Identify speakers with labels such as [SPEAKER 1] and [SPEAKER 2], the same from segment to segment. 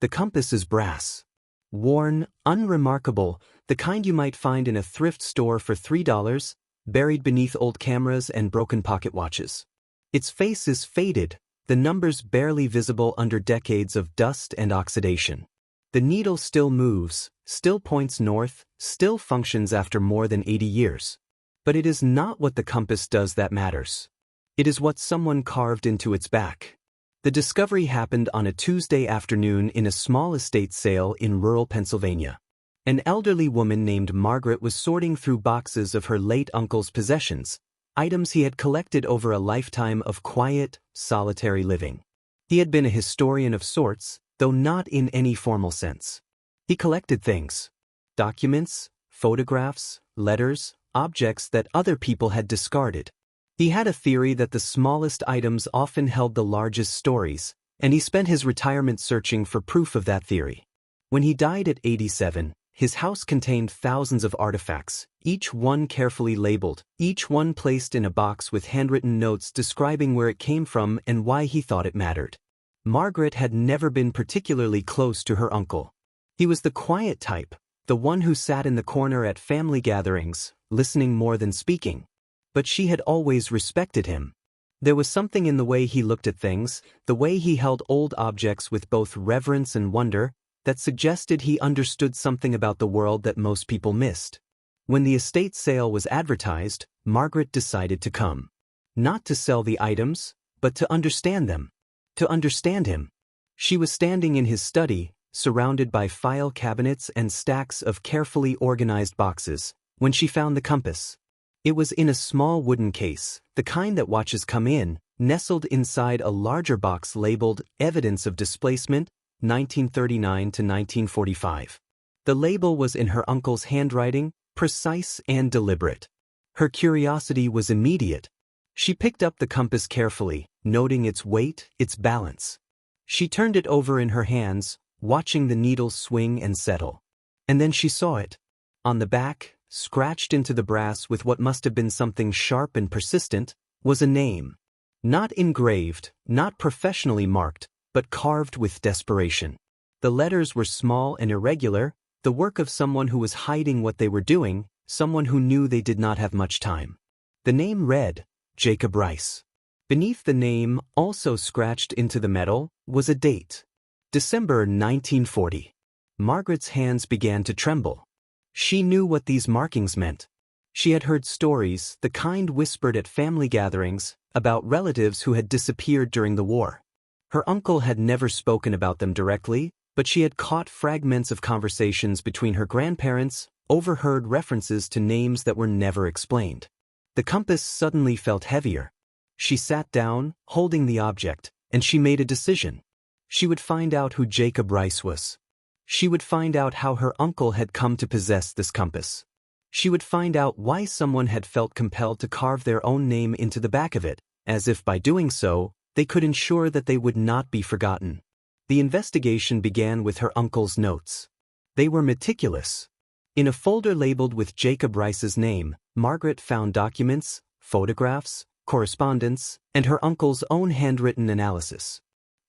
[SPEAKER 1] The compass is brass. Worn, unremarkable, the kind you might find in a thrift store for $3, buried beneath old cameras and broken pocket watches. Its face is faded, the numbers barely visible under decades of dust and oxidation. The needle still moves, still points north, still functions after more than 80 years. But it is not what the compass does that matters. It is what someone carved into its back. The discovery happened on a Tuesday afternoon in a small estate sale in rural Pennsylvania. An elderly woman named Margaret was sorting through boxes of her late uncle's possessions, items he had collected over a lifetime of quiet, solitary living. He had been a historian of sorts, though not in any formal sense. He collected things: documents, photographs, letters, objects that other people had discarded. He had a theory that the smallest items often held the largest stories, and he spent his retirement searching for proof of that theory. When he died at 87, his house contained thousands of artifacts, each one carefully labeled, each one placed in a box with handwritten notes describing where it came from and why he thought it mattered. Margaret had never been particularly close to her uncle. He was the quiet type, the one who sat in the corner at family gatherings, listening more than speaking. But she had always respected him. There was something in the way he looked at things, the way he held old objects with both reverence and wonder, that suggested he understood something about the world that most people missed. When the estate sale was advertised, Margaret decided to come. Not to sell the items, but to understand them. To understand him. She was standing in his study, surrounded by file cabinets and stacks of carefully organized boxes, when she found the compass. It was in a small wooden case, the kind that watches come in, nestled inside a larger box labeled Evidence of Displacement, 1939 to 1945. The label was in her uncle's handwriting, precise and deliberate. Her curiosity was immediate. She picked up the compass carefully, noting its weight, its balance. She turned it over in her hands, watching the needle swing and settle. And then she saw it. On the back, scratched into the brass with what must have been something sharp and persistent, was a name. Not engraved, not professionally marked, but carved with desperation. The letters were small and irregular, the work of someone who was hiding what they were doing, someone who knew they did not have much time. The name read, Jakob Reiss. Beneath the name, also scratched into the metal, was a date. December 1940. Margaret's hands began to tremble. She knew what these markings meant. She had heard stories, the kind whispered at family gatherings, about relatives who had disappeared during the war. Her uncle had never spoken about them directly, but she had caught fragments of conversations between her grandparents, overheard references to names that were never explained. The compass suddenly felt heavier. She sat down, holding the object, and she made a decision. She would find out who Jakob Reiss was. She would find out how her uncle had come to possess this compass. She would find out why someone had felt compelled to carve their own name into the back of it, as if by doing so, they could ensure that they would not be forgotten. The investigation began with her uncle's notes. They were meticulous. In a folder labeled with Jakob Reiss's name, Margaret found documents, photographs, correspondence, and her uncle's own handwritten analysis.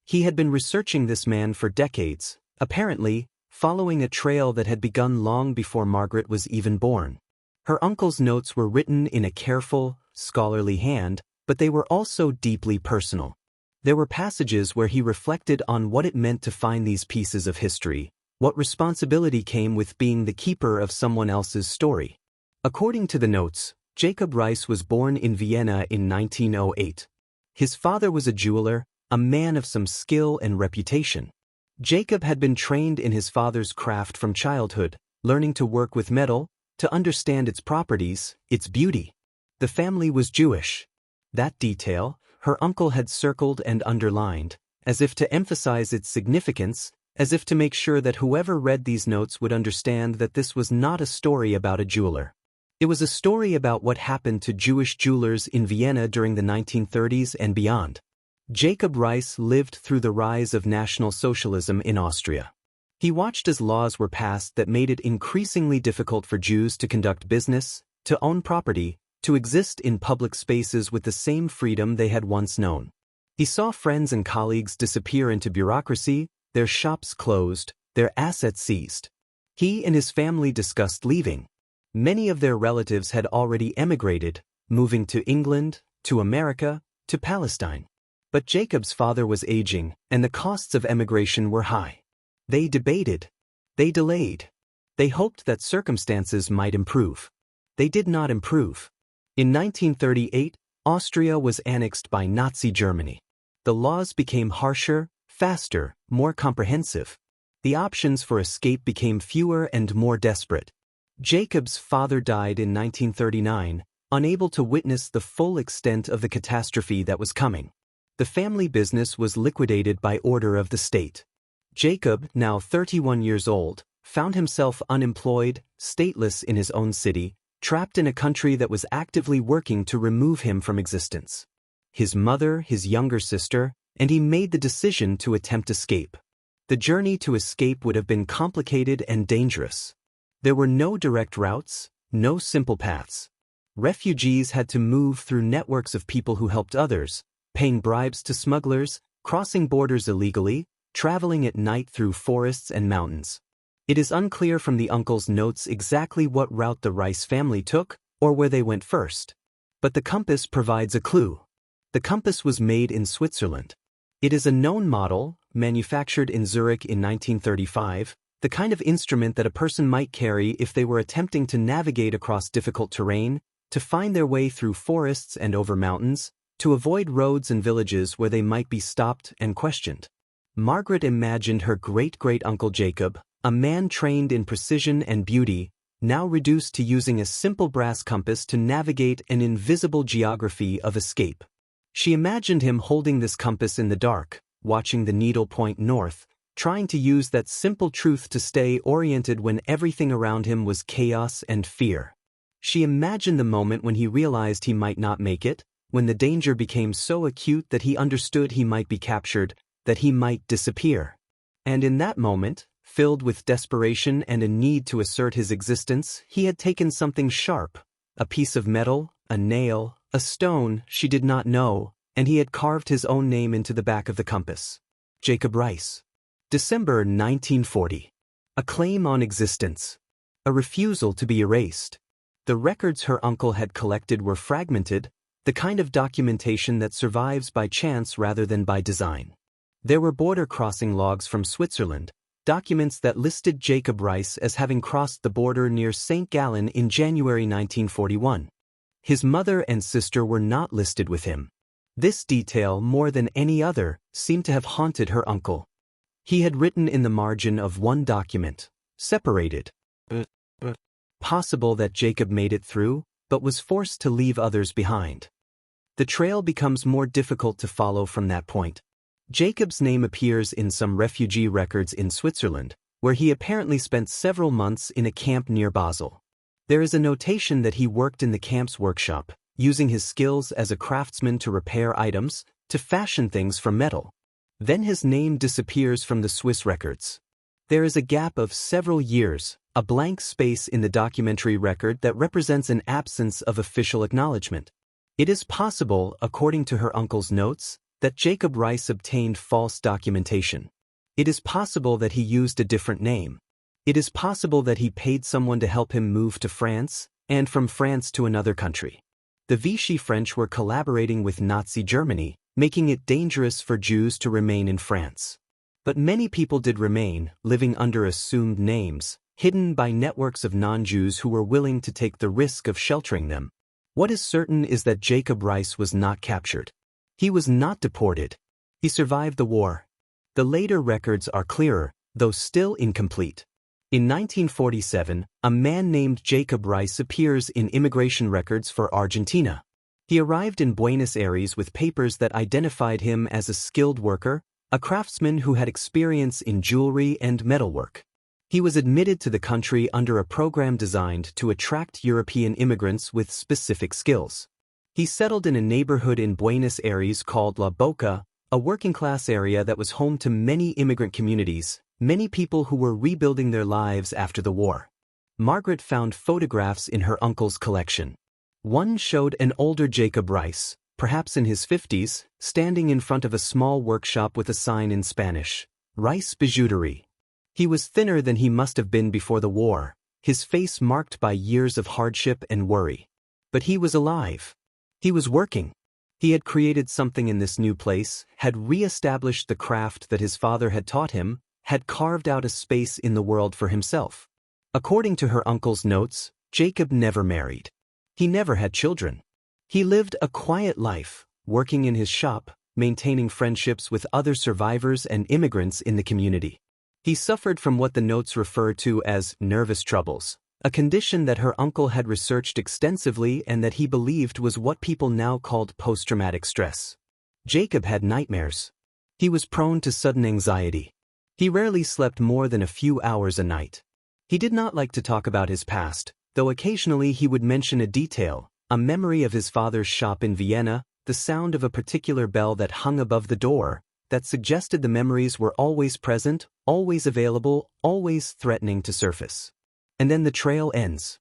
[SPEAKER 1] He had been researching this man for decades, apparently, following a trail that had begun long before Margaret was even born. Her uncle's notes were written in a careful, scholarly hand, but they were also deeply personal. There were passages where he reflected on what it meant to find these pieces of history, what responsibility came with being the keeper of someone else's story. According to the notes, Jakob Reiss was born in Vienna in 1908. His father was a jeweler, a man of some skill and reputation. Jakob had been trained in his father's craft from childhood, learning to work with metal, to understand its properties, its beauty. The family was Jewish. That detail, her uncle had circled and underlined, as if to emphasize its significance, as if to make sure that whoever read these notes would understand that this was not a story about a jeweler. It was a story about what happened to Jewish jewelers in Vienna during the 1930s and beyond. Jakob Reiss lived through the rise of National Socialism in Austria. He watched as laws were passed that made it increasingly difficult for Jews to conduct business, to own property, to exist in public spaces with the same freedom they had once known. He saw friends and colleagues disappear into bureaucracy, their shops closed, their assets seized. He and his family discussed leaving. Many of their relatives had already emigrated, moving to England, to America, to Palestine. But Jacob's father was aging, and the costs of emigration were high. They debated. They delayed. They hoped that circumstances might improve. They did not improve. In 1938, Austria was annexed by Nazi Germany. The laws became harsher, faster, more comprehensive. The options for escape became fewer and more desperate. Jacob's father died in 1939, unable to witness the full extent of the catastrophe that was coming. The family business was liquidated by order of the state. Jakob, now 31 years old, found himself unemployed, stateless in his own city, trapped in a country that was actively working to remove him from existence. His mother, his younger sister, and he made the decision to attempt escape. The journey to escape would have been complicated and dangerous. There were no direct routes, no simple paths. Refugees had to move through networks of people who helped others, paying bribes to smugglers, crossing borders illegally, traveling at night through forests and mountains. It is unclear from the uncle's notes exactly what route the Reiss family took or where they went first. But the compass provides a clue. The compass was made in Switzerland. It is a known model, manufactured in Zurich in 1935, the kind of instrument that a person might carry if they were attempting to navigate across difficult terrain, to find their way through forests and over mountains, to avoid roads and villages where they might be stopped and questioned. Margaret imagined her great-great-uncle Jakob, a man trained in precision and beauty, now reduced to using a simple brass compass to navigate an invisible geography of escape. She imagined him holding this compass in the dark, watching the needle point north, trying to use that simple truth to stay oriented when everything around him was chaos and fear. She imagined the moment when he realized he might not make it, when the danger became so acute that he understood he might be captured, that he might disappear. And in that moment, filled with desperation and a need to assert his existence, he had taken something sharp, a piece of metal, a nail, a stone she did not know, and he had carved his own name into the back of the compass. Jakob Reiss. December 1940. A claim on existence. A refusal to be erased. The records her uncle had collected were fragmented, the kind of documentation that survives by chance rather than by design. There were border crossing logs from Switzerland, documents that listed Jakob Reiss as having crossed the border near St. Gallen in January 1941. His mother and sister were not listed with him. This detail, more than any other, seemed to have haunted her uncle. He had written in the margin of one document, separated. Possible that Jakob made it through, but was forced to leave others behind. The trail becomes more difficult to follow from that point. Jacob's name appears in some refugee records in Switzerland, where he apparently spent several months in a camp near Basel. There is a notation that he worked in the camp's workshop, using his skills as a craftsman to repair items, to fashion things from metal. Then his name disappears from the Swiss records. There is a gap of several years, a blank space in the documentary record that represents an absence of official acknowledgement. It is possible, according to her uncle's notes, that Jakob Reiss obtained false documentation. It is possible that he used a different name. It is possible that he paid someone to help him move to France, and from France to another country. The Vichy French were collaborating with Nazi Germany, making it dangerous for Jews to remain in France. But many people did remain, living under assumed names, hidden by networks of non-Jews who were willing to take the risk of sheltering them. What is certain is that Jakob Reiss was not captured. He was not deported. He survived the war. The later records are clearer, though still incomplete. In 1947, a man named Jakob Reiss appears in immigration records for Argentina. He arrived in Buenos Aires with papers that identified him as a skilled worker, a craftsman who had experience in jewelry and metalwork. He was admitted to the country under a program designed to attract European immigrants with specific skills. He settled in a neighborhood in Buenos Aires called La Boca, a working-class area that was home to many immigrant communities, many people who were rebuilding their lives after the war. Margaret found photographs in her uncle's collection. One showed an older Jakob Reiss, perhaps in his 50s, standing in front of a small workshop with a sign in Spanish, Reiss bijouterie. He was thinner than he must have been before the war, his face marked by years of hardship and worry. But he was alive. He was working. He had created something in this new place, had re-established the craft that his father had taught him, had carved out a space in the world for himself. According to her uncle's notes, Jakob never married. He never had children. He lived a quiet life, working in his shop, maintaining friendships with other survivors and immigrants in the community. He suffered from what the notes refer to as nervous troubles, a condition that her uncle had researched extensively and that he believed was what people now called post-traumatic stress. Jakob had nightmares. He was prone to sudden anxiety. He rarely slept more than a few hours a night. He did not like to talk about his past, though occasionally he would mention a detail, a memory of his father's shop in Vienna, the sound of a particular bell that hung above the door, that suggested the memories were always present, always available, always threatening to surface. And then the trail ends.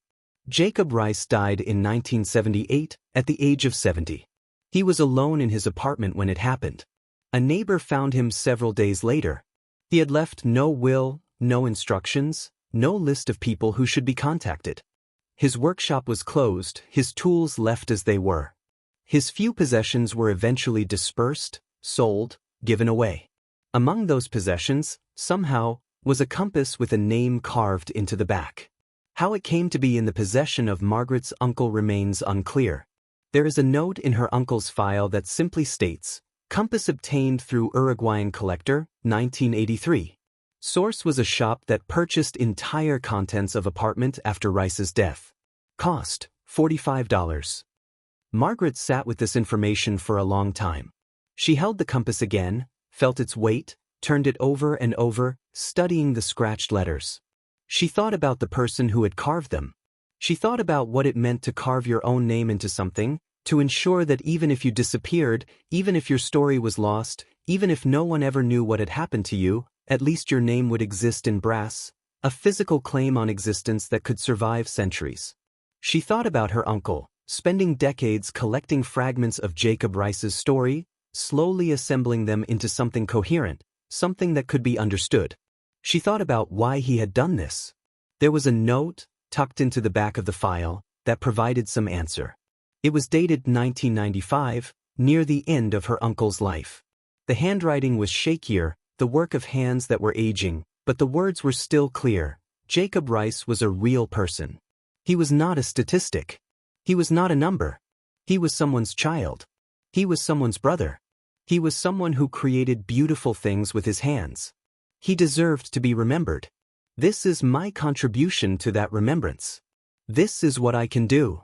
[SPEAKER 1] Jakob Reiss died in 1978, at the age of 70. He was alone in his apartment when it happened. A neighbor found him several days later. He had left no will, no instructions, no list of people who should be contacted. His workshop was closed, his tools left as they were. His few possessions were eventually dispersed, sold, given away. Among those possessions, somehow, was a compass with a name carved into the back. How it came to be in the possession of Margaret's uncle remains unclear. There is a note in her uncle's file that simply states, "Compass obtained through Uruguayan collector, 1983. Source was a shop that purchased entire contents of apartment after Reiss's death. Cost, $45. Margaret sat with this information for a long time. She held the compass again, felt its weight, turned it over and over, studying the scratched letters. She thought about the person who had carved them. She thought about what it meant to carve your own name into something, to ensure that even if you disappeared, even if your story was lost, even if no one ever knew what had happened to you, at least your name would exist in brass, a physical claim on existence that could survive centuries. She thought about her uncle, spending decades collecting fragments of Jakob Reiss's story, slowly assembling them into something coherent, something that could be understood. She thought about why he had done this. There was a note, tucked into the back of the file, that provided some answer. It was dated 1995, near the end of her uncle's life. The handwriting was shakier, the work of hands that were aging, but the words were still clear. Jakob Reiss was a real person. He was not a statistic. He was not a number. He was someone's child. He was someone's brother. He was someone who created beautiful things with his hands. He deserved to be remembered. This is my contribution to that remembrance. This is what I can do.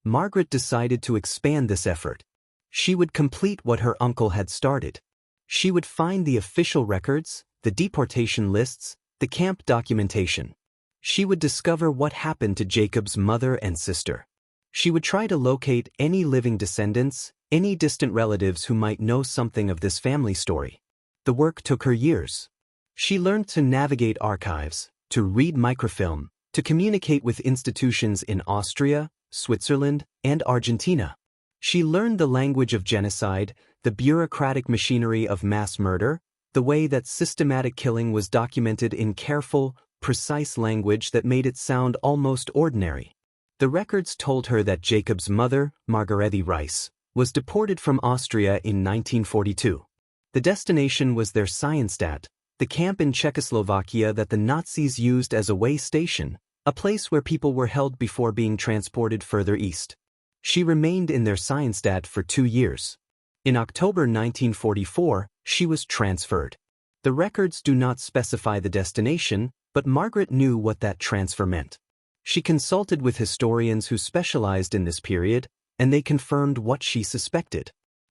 [SPEAKER 1] Margaret decided to expand this effort. She would complete what her uncle had started. She would find the official records, the deportation lists, the camp documentation. She would discover what happened to Jakob's mother and sister. She would try to locate any living descendants, any distant relatives who might know something of this family story. The work took her years. She learned to navigate archives, to read microfilm, to communicate with institutions in Austria, Switzerland, and Argentina. She learned the language of genocide, the bureaucratic machinery of mass murder, the way that systematic killing was documented in careful, precise language that made it sound almost ordinary. The records told her that Jakob's mother, Margaret Reiss, was deported from Austria in 1942. The destination was their Scienstadt, the camp in Czechoslovakia that the Nazis used as a way station, a place where people were held before being transported further east. She remained in their Scienstadt for 2 years. In October 1944, she was transferred. The records do not specify the destination, but Margaret knew what that transfer meant. She consulted with historians who specialized in this period, and they confirmed what she suspected.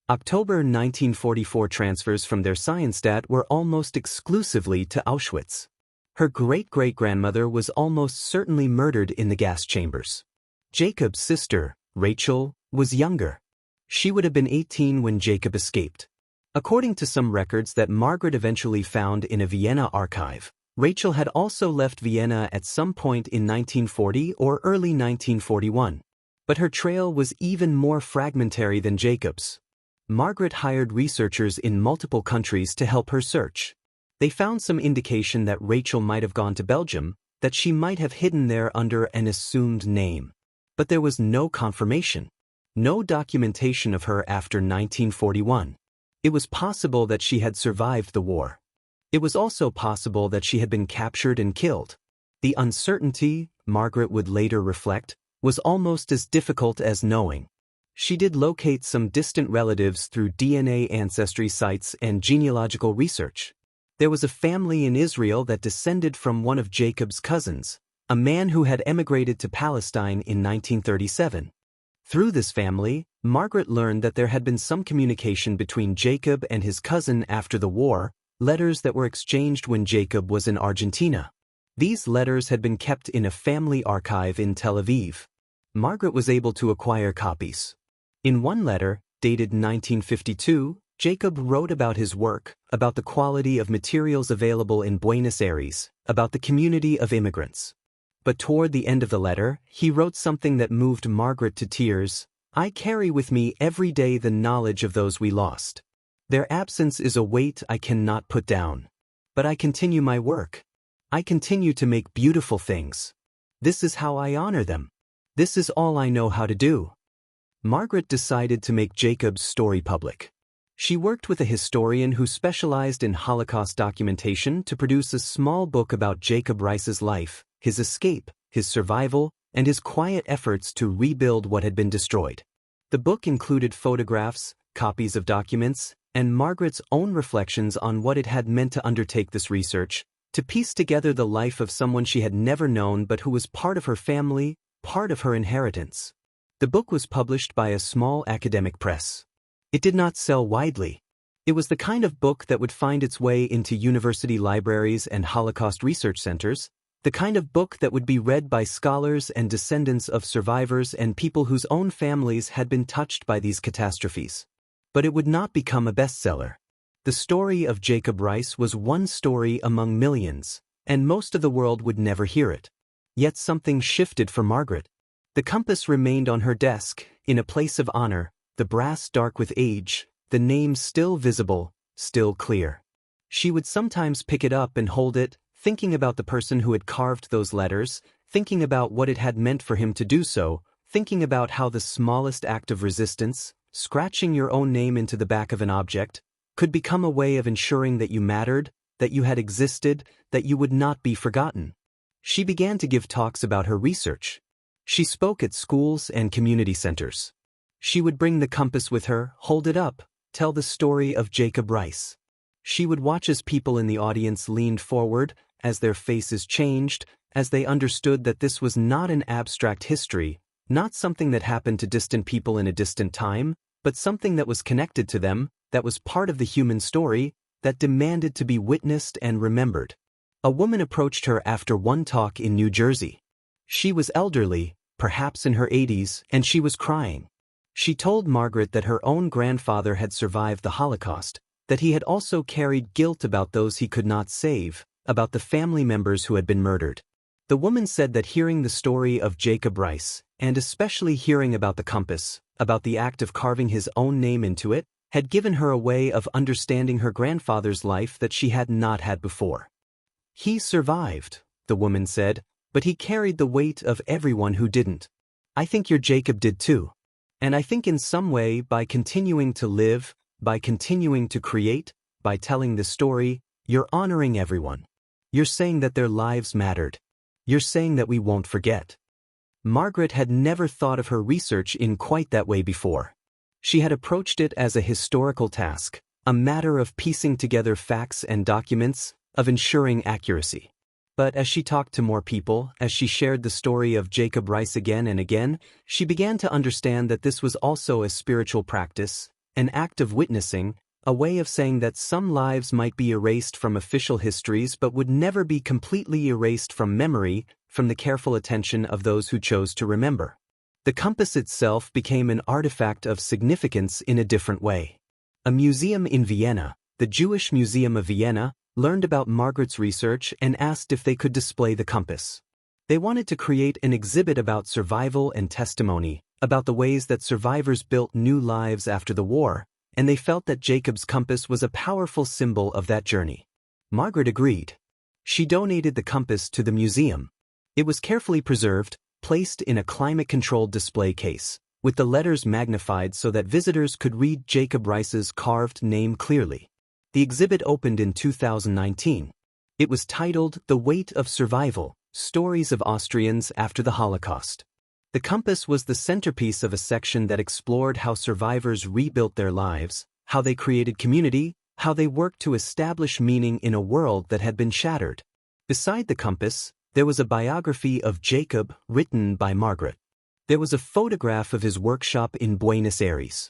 [SPEAKER 1] October 1944 transfers from their Scienstadt were almost exclusively to Auschwitz. Her great-great-grandmother was almost certainly murdered in the gas chambers. Jakob's sister, Rachel, was younger. She would have been 18 when Jakob escaped. According to some records that Margaret eventually found in a Vienna archive, Rachel had also left Vienna at some point in 1940 or early 1941. But her trail was even more fragmentary than Jakob's. Margaret hired researchers in multiple countries to help her search. They found some indication that Rachel might have gone to Belgium, that she might have hidden there under an assumed name. But there was no confirmation. No documentation of her after 1941. It was possible that she had survived the war. It was also possible that she had been captured and killed. The uncertainty, Margaret would later reflect, was almost as difficult as knowing. She did locate some distant relatives through DNA ancestry sites and genealogical research. There was a family in Israel that descended from one of Jacob's cousins, a man who had emigrated to Palestine in 1937. Through this family, Margaret learned that there had been some communication between Jacob and his cousin after the war, letters that were exchanged when Jacob was in Argentina. These letters had been kept in a family archive in Tel Aviv. Margaret was able to acquire copies. In one letter, dated 1952, Jacob wrote about his work, about the quality of materials available in Buenos Aires, about the community of immigrants. But toward the end of the letter, he wrote something that moved Margaret to tears. "I carry with me every day the knowledge of those we lost. Their absence is a weight I cannot put down. But I continue my work. I continue to make beautiful things. This is how I honor them. This is all I know how to do." Margaret decided to make Jacob's story public. She worked with a historian who specialized in Holocaust documentation to produce a small book about Jakob Reiss's life, his escape, his survival, and his quiet efforts to rebuild what had been destroyed. The book included photographs, copies of documents, and Margaret's own reflections on what it had meant to undertake this research, to piece together the life of someone she had never known but who was part of her family, part of her inheritance. The book was published by a small academic press. It did not sell widely. It was the kind of book that would find its way into university libraries and Holocaust research centers, the kind of book that would be read by scholars and descendants of survivors and people whose own families had been touched by these catastrophes. But it would not become a bestseller. The story of Jakob Reiss was one story among millions, and most of the world would never hear it. Yet something shifted for Margaret. The compass remained on her desk, in a place of honor, the brass dark with age, the name still visible, still clear. She would sometimes pick it up and hold it, thinking about the person who had carved those letters, thinking about what it had meant for him to do so, thinking about how the smallest act of resistance, scratching your own name into the back of an object, could become a way of ensuring that you mattered, that you had existed, that you would not be forgotten. She began to give talks about her research. She spoke at schools and community centers. She would bring the compass with her, hold it up, tell the story of Jakob Reiss. She would watch as people in the audience leaned forward, as their faces changed, as they understood that this was not an abstract history, not something that happened to distant people in a distant time, but something that was connected to them, that was part of the human story, that demanded to be witnessed and remembered. A woman approached her after one talk in New Jersey. She was elderly, perhaps in her 80s, and she was crying. She told Margaret that her own grandfather had survived the Holocaust, that he had also carried guilt about those he could not save, about the family members who had been murdered. The woman said that hearing the story of Jakob Reiss, and especially hearing about the compass, about the act of carving his own name into it, had given her a way of understanding her grandfather's life that she had not had before. "He survived," the woman said, "but he carried the weight of everyone who didn't. I think your Jacob did too. And I think in some way, by continuing to live, by continuing to create, by telling the story, you're honoring everyone. You're saying that their lives mattered. You're saying that we won't forget." Margaret had never thought of her research in quite that way before. She had approached it as a historical task, a matter of piecing together facts and documents, of ensuring accuracy. But as she talked to more people, as she shared the story of Jakob Reiss again and again, she began to understand that this was also a spiritual practice, an act of witnessing, a way of saying that some lives might be erased from official histories but would never be completely erased from memory, from the careful attention of those who chose to remember. The compass itself became an artifact of significance in a different way. A museum in Vienna, the Jewish Museum of Vienna, learned about Margaret's research and asked if they could display the compass. They wanted to create an exhibit about survival and testimony, about the ways that survivors built new lives after the war, and they felt that Jacob's compass was a powerful symbol of that journey. Margaret agreed. She donated the compass to the museum. It was carefully preserved, placed in a climate-controlled display case, with the letters magnified so that visitors could read Jakob Reiss's carved name clearly. The exhibit opened in 2019. It was titled The Weight of Survival: Stories of Austrians After the Holocaust. The compass was the centerpiece of a section that explored how survivors rebuilt their lives, how they created community, how they worked to establish meaning in a world that had been shattered. Beside the compass, there was a biography of Jakob written by Margaret. There was a photograph of his workshop in Buenos Aires.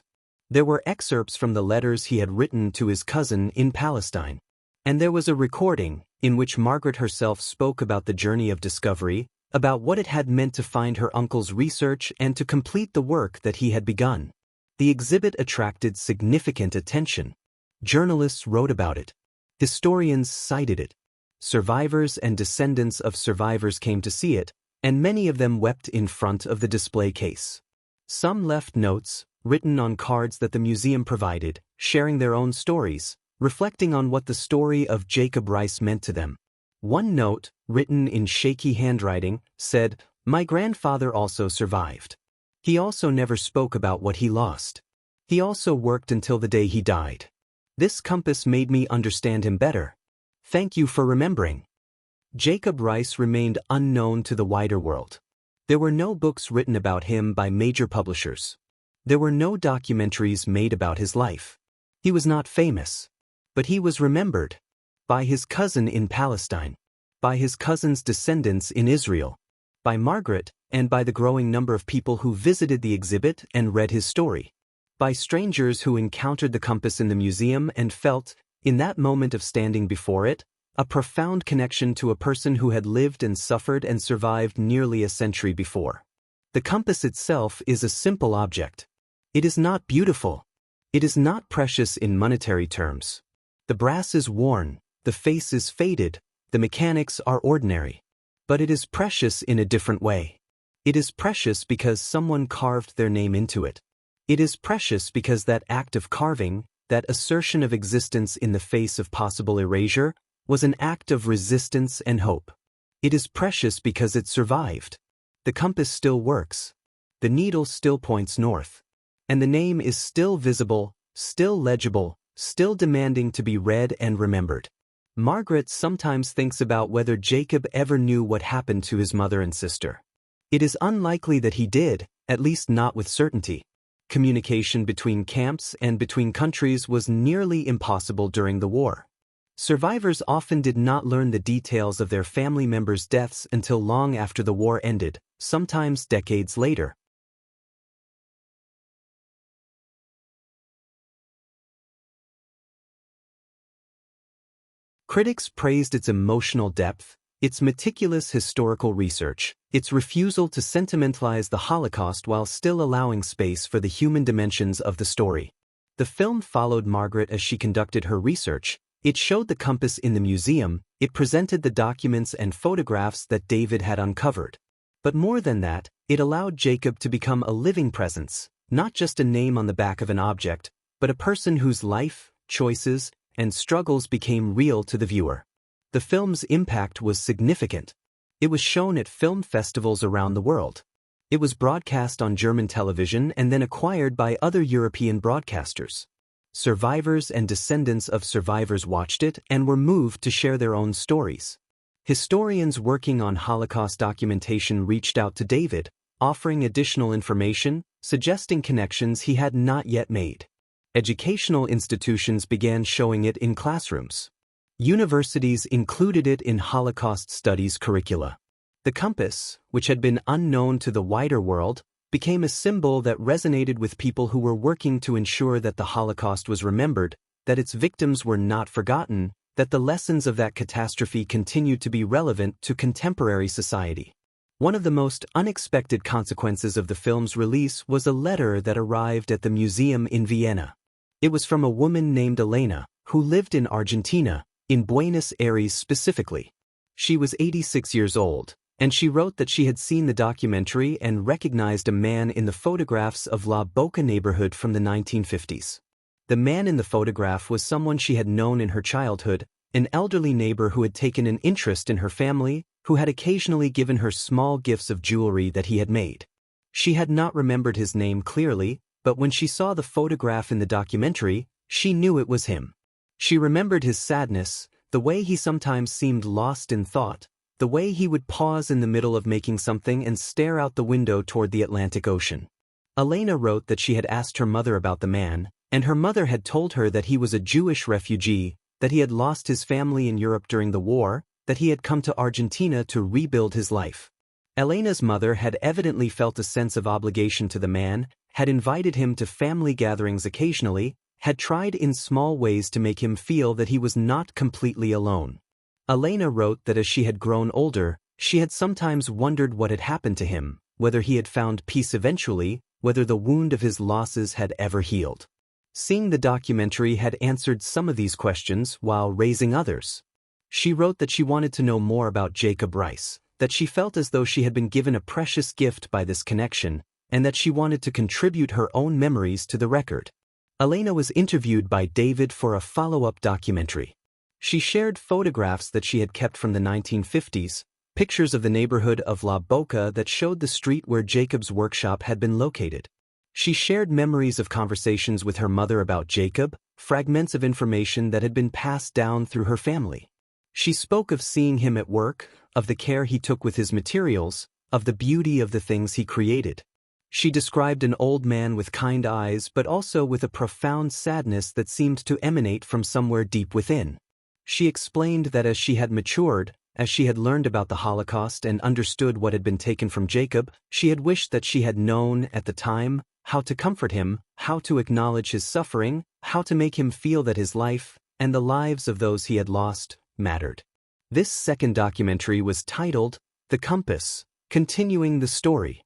[SPEAKER 1] There were excerpts from the letters he had written to his cousin in Palestine. And there was a recording in which Margaret herself spoke about the journey of discovery, about what it had meant to find her uncle's research and to complete the work that he had begun. The exhibit attracted significant attention. Journalists wrote about it. Historians cited it. Survivors and descendants of survivors came to see it, and many of them wept in front of the display case. Some left notes, written on cards that the museum provided, sharing their own stories, reflecting on what the story of Jakob Reiss meant to them. One note, written in shaky handwriting, said, "My grandfather also survived. He also never spoke about what he lost. He also worked until the day he died. This compass made me understand him better. Thank you for remembering." Jakob Reiss remained unknown to the wider world. There were no books written about him by major publishers. There were no documentaries made about his life. He was not famous. But he was remembered. By his cousin in Palestine. By his cousin's descendants in Israel. By Margaret, and by the growing number of people who visited the exhibit and read his story. By strangers who encountered the compass in the museum and felt, in that moment of standing before it, a profound connection to a person who had lived and suffered and survived nearly a century before. The compass itself is a simple object. It is not beautiful. It is not precious in monetary terms. The brass is worn, the face is faded, the mechanics are ordinary. But it is precious in a different way. It is precious because someone carved their name into it. It is precious because that act of carving, that assertion of existence in the face of possible erasure, was an act of resistance and hope. It is precious because it survived. The compass still works. The needle still points north. And the name is still visible, still legible, still demanding to be read and remembered. Margaret sometimes thinks about whether Jakob ever knew what happened to his mother and sister. It is unlikely that he did, at least not with certainty. Communication between camps and between countries was nearly impossible during the war. Survivors often did not learn the details of their family members' deaths until long after the war ended, sometimes decades later. Critics praised its emotional depth, its meticulous historical research, its refusal to sentimentalize the Holocaust while still allowing space for the human dimensions of the story. The film followed Margaret as she conducted her research. It showed the compass in the museum, it presented the documents and photographs that David had uncovered. But more than that, it allowed Jakob to become a living presence, not just a name on the back of an object, but a person whose life, choices, and struggles became real to the viewer. The film's impact was significant. It was shown at film festivals around the world. It was broadcast on German television and then acquired by other European broadcasters. Survivors and descendants of survivors watched it and were moved to share their own stories. Historians working on Holocaust documentation reached out to David, offering additional information, suggesting connections he had not yet made. Educational institutions began showing it in classrooms. Universities included it in Holocaust studies curricula. The compass, which had been unknown to the wider world, became a symbol that resonated with people who were working to ensure that the Holocaust was remembered, that its victims were not forgotten, that the lessons of that catastrophe continued to be relevant to contemporary society. One of the most unexpected consequences of the film's release was a letter that arrived at the museum in Vienna. It was from a woman named Elena, who lived in Argentina, in Buenos Aires specifically. She was 86 years old, and she wrote that she had seen the documentary and recognized a man in the photographs of La Boca neighborhood from the 1950s. The man in the photograph was someone she had known in her childhood, an elderly neighbor who had taken an interest in her family, who had occasionally given her small gifts of jewelry that he had made. She had not remembered his name clearly, but when she saw the photograph in the documentary, she knew it was him. She remembered his sadness, the way he sometimes seemed lost in thought, the way he would pause in the middle of making something and stare out the window toward the Atlantic Ocean. Elena wrote that she had asked her mother about the man, and her mother had told her that he was a Jewish refugee, that he had lost his family in Europe during the war, that he had come to Argentina to rebuild his life. Elena's mother had evidently felt a sense of obligation to the man, had invited him to family gatherings occasionally, had tried in small ways to make him feel that he was not completely alone. Elena wrote that as she had grown older, she had sometimes wondered what had happened to him, whether he had found peace eventually, whether the wound of his losses had ever healed. Seeing the documentary had answered some of these questions while raising others. She wrote that she wanted to know more about Jakob Reiss, that she felt as though she had been given a precious gift by this connection, and that she wanted to contribute her own memories to the record. Elena was interviewed by David for a follow-up documentary. She shared photographs that she had kept from the 1950s, pictures of the neighborhood of La Boca that showed the street where Jacob's workshop had been located. She shared memories of conversations with her mother about Jakob, fragments of information that had been passed down through her family. She spoke of seeing him at work, of the care he took with his materials, of the beauty of the things he created. She described an old man with kind eyes but also with a profound sadness that seemed to emanate from somewhere deep within. She explained that as she had matured, as she had learned about the Holocaust and understood what had been taken from Jakob, she had wished that she had known, at the time, how to comfort him, how to acknowledge his suffering, how to make him feel that his life, and the lives of those he had lost, mattered. This second documentary was titled The Compass, Continuing the Story.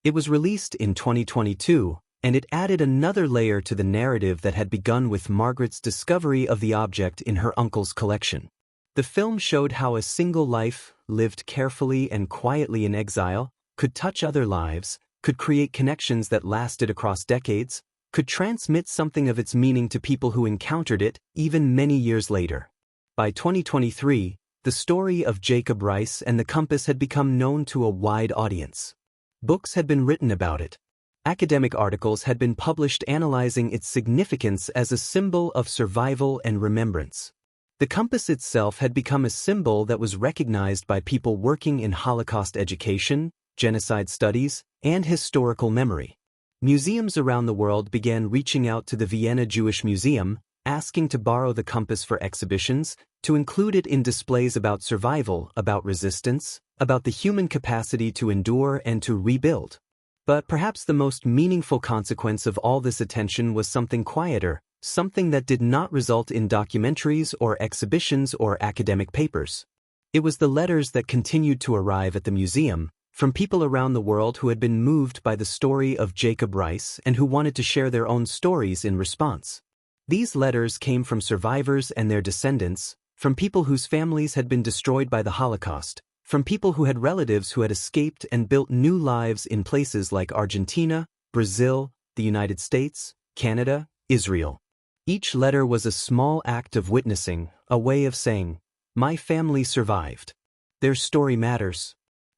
[SPEAKER 1] It was released in 2022, and it added another layer to the narrative that had begun with Margaret's discovery of the object in her uncle's collection. The film showed how a single life, lived carefully and quietly in exile, could touch other lives, could create connections that lasted across decades, could transmit something of its meaning to people who encountered it, even many years later. By 2023, the story of Jakob Reiss and the compass had become known to a wide audience. Books had been written about it. Academic articles had been published analyzing its significance as a symbol of survival and remembrance. The compass itself had become a symbol that was recognized by people working in Holocaust education, genocide studies, and historical memory. Museums around the world began reaching out to the Vienna Jewish Museum, asking to borrow the compass for exhibitions, to include it in displays about survival, about resistance, about the human capacity to endure and to rebuild. But perhaps the most meaningful consequence of all this attention was something quieter, something that did not result in documentaries or exhibitions or academic papers. It was the letters that continued to arrive at the museum, from people around the world who had been moved by the story of Jakob Reiss and who wanted to share their own stories in response. These letters came from survivors and their descendants, from people whose families had been destroyed by the Holocaust, from people who had relatives who had escaped and built new lives in places like Argentina, Brazil, the United States, Canada, Israel. Each letter was a small act of witnessing, a way of saying, "My family survived. Their story matters.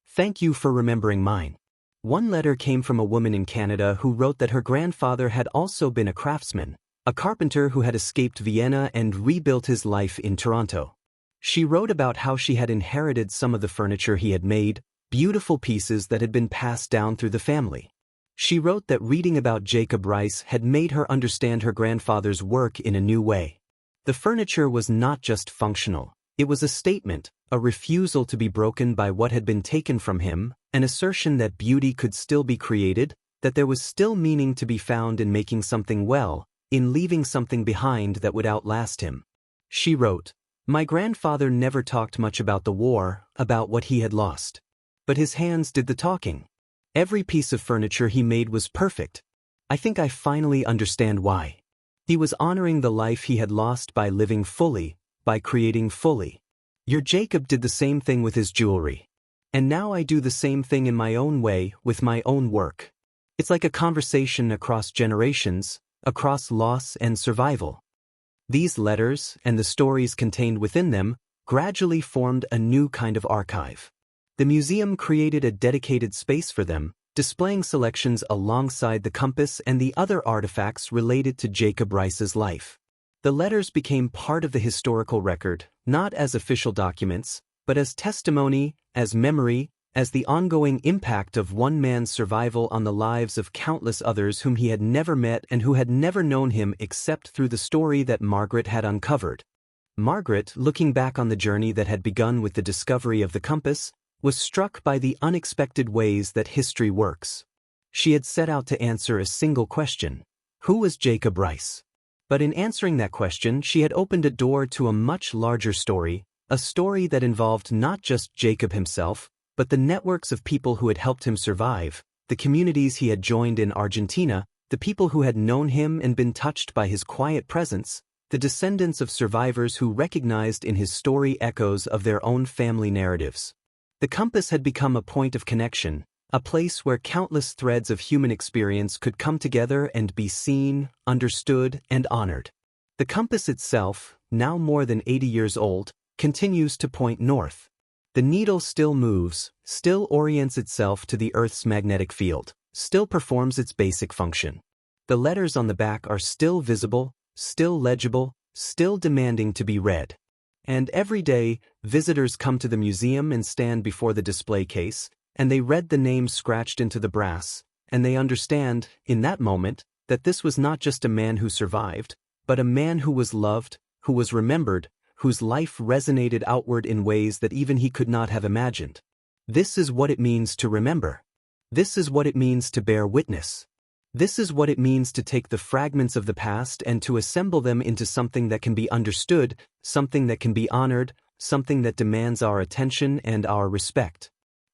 [SPEAKER 1] Thank you for remembering mine." One letter came from a woman in Canada who wrote that her grandfather had also been a craftsman, a carpenter who had escaped Vienna and rebuilt his life in Toronto. She wrote about how she had inherited some of the furniture he had made, beautiful pieces that had been passed down through the family. She wrote that reading about Jakob Reiss had made her understand her grandfather's work in a new way. The furniture was not just functional, it was a statement, a refusal to be broken by what had been taken from him, an assertion that beauty could still be created, that there was still meaning to be found in making something well, in leaving something behind that would outlast him. She wrote, "My grandfather never talked much about the war, about what he had lost. But his hands did the talking. Every piece of furniture he made was perfect. I think I finally understand why. He was honoring the life he had lost by living fully, by creating fully. Your Jakob did the same thing with his jewelry. And now I do the same thing in my own way, with my own work. It's like a conversation across generations, across loss and survival." These letters, and the stories contained within them, gradually formed a new kind of archive. The museum created a dedicated space for them, displaying selections alongside the compass and the other artifacts related to Jakob Reiss's life. The letters became part of the historical record, not as official documents, but as testimony, as memory, as the ongoing impact of one man's survival on the lives of countless others whom he had never met and who had never known him except through the story that Margaret had uncovered. Margaret, looking back on the journey that had begun with the discovery of the compass, was struck by the unexpected ways that history works. She had set out to answer a single question: who was Jakob Reiss? But in answering that question, she had opened a door to a much larger story, a story that involved not just Jakob himself, but the networks of people who had helped him survive, the communities he had joined in Argentina, the people who had known him and been touched by his quiet presence, the descendants of survivors who recognized in his story echoes of their own family narratives. The compass had become a point of connection, a place where countless threads of human experience could come together and be seen, understood, and honored. The compass itself, now more than 80 years old, continues to point north. The needle still moves, still orients itself to the Earth's magnetic field, still performs its basic function. The letters on the back are still visible, still legible, still demanding to be read. And every day, visitors come to the museum and stand before the display case, and they read the names scratched into the brass, and they understand, in that moment, that this was not just a man who survived, but a man who was loved, who was remembered, whose life resonated outward in ways that even he could not have imagined. This is what it means to remember. This is what it means to bear witness. This is what it means to take the fragments of the past and to assemble them into something that can be understood, something that can be honored, something that demands our attention and our respect.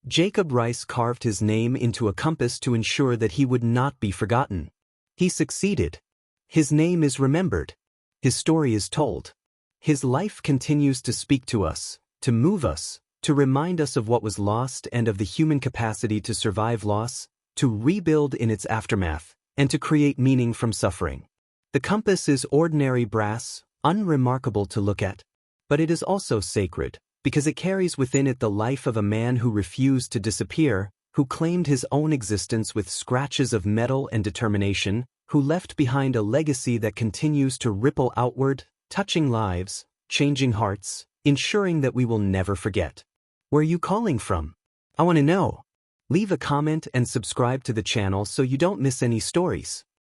[SPEAKER 1] Jakob Reiss carved his name into a compass to ensure that he would not be forgotten. He succeeded. His name is remembered. His story is told. His life continues to speak to us, to move us, to remind us of what was lost and of the human capacity to survive loss, to rebuild in its aftermath, and to create meaning from suffering. The compass is ordinary brass, unremarkable to look at, but it is also sacred, because it carries within it the life of a man who refused to disappear, who claimed his own existence with scratches of metal and determination, who left behind a legacy that continues to ripple outward, touching lives, changing hearts, ensuring that we will never forget. Where are you calling from? I want to know. Leave a comment and subscribe to the channel so you don't miss any stories.